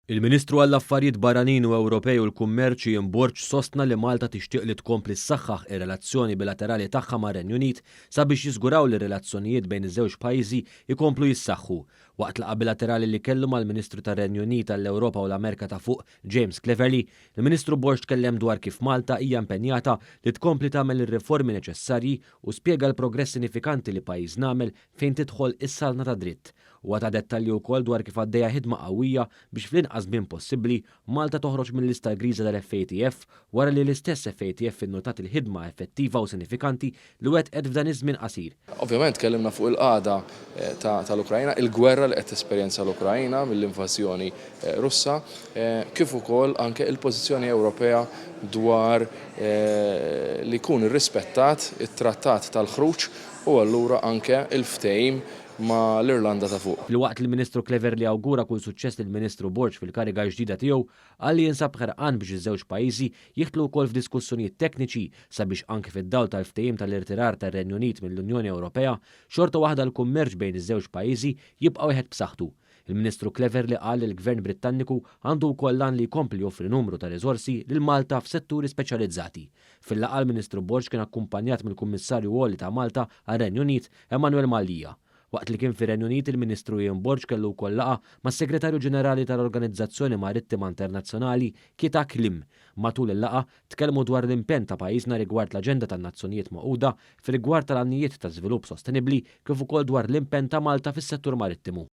Il-Ministru għall-Affarijiet Barranin u Ewropej u l-Kummerċ Ian Borg sostna li Malta tixtieq li tkompli ssaħħaħ ir-relazzjoni bilaterali tagħha mar-Renju Unit sabiex jiżguraw li r-relazzjonijiet bejn iż-żewġ pajjiżi jkomplu jissaħħu. Waqt laqgħa bilaterali li kellu mal-Ministru tar-Renju Unit għall-Ewropa u l-Amerika ta' fuq James Cleverly, il-Ministru Borg tkellem dwar kif Malta hija impenjata li tkompli tagħmel ir-riformi neċessarji u spjega l-progress sinifikanti li pajjiż nagħmel fejn tidħol is-salna ta' dritt. U għata dettalji wkoll dwar kif għaddejja ħidma qawwija biex fl-inqas żmien possibbli Malta toħroġ mill-lista griża tal-FATF wara li l-istess FATF innotat il-ħidma effettiva u sinifikanti li wettqet f'dan iż-żmien qasir. Ovvjament tkellimna fuq il-qagħda tal-Ukrajna, il-gwerra li qed tesperjenza l-Ukrajna mill-invażjoni Russa, kif ukoll anke il-pożizzjoni Ewropea dwar li jkun irrispettat it-trattat tal-ħruġ u allura anke il-ftehim ma l-Irlanda ta' fuq. Fil-waqt li l-Ministru Cleverly awgura kull suċċess lill-Ministru Borg fil-kariga ġdida tiegħu, għalli jinsab ħerqan biex iż-żewġ pajjiżi jidħlu wkoll f'diskussjonijiet tekniċi sabiex anke fid-dawl tal-ftehim tal-irtirar tar-Renju Unit mill-Unjoni Ewropea, xorta waħda l-kummerċ bejn iż-żewġ pajjiżi jibqa' wieħed b'saħħtu. Il-Ministru Cleverly qal li l-Gvern Brittaniku għandu wkoll lan li jkompli joffri numru ta' riżorsi lil Malta f'setturi speċjalizzati. Fil-laqgħa l-Ministru Borg kien akkumpanjat mill-Kummissarju Għoli ta' Malta għar-Renju Unit Emmanuel Malija. Waqt li kien fir-Renju Unit il-Ministru Ian Borg kellu wkoll laqgħa mas-Segretarju Ġenerali tal-Organizzazzjoni Marittima Internazzjonali Kita Klim. Matul il-laqgħa tkellmu dwar l-impenn ta' pajjiżna rigward l-Aġenda tan-Nazzjonijiet Magħquda fir-rigward tal-għannijiet ta' żvilupp sostenibbli kif ukoll dwar l-impenn ta' Malta fis-settur marittimu.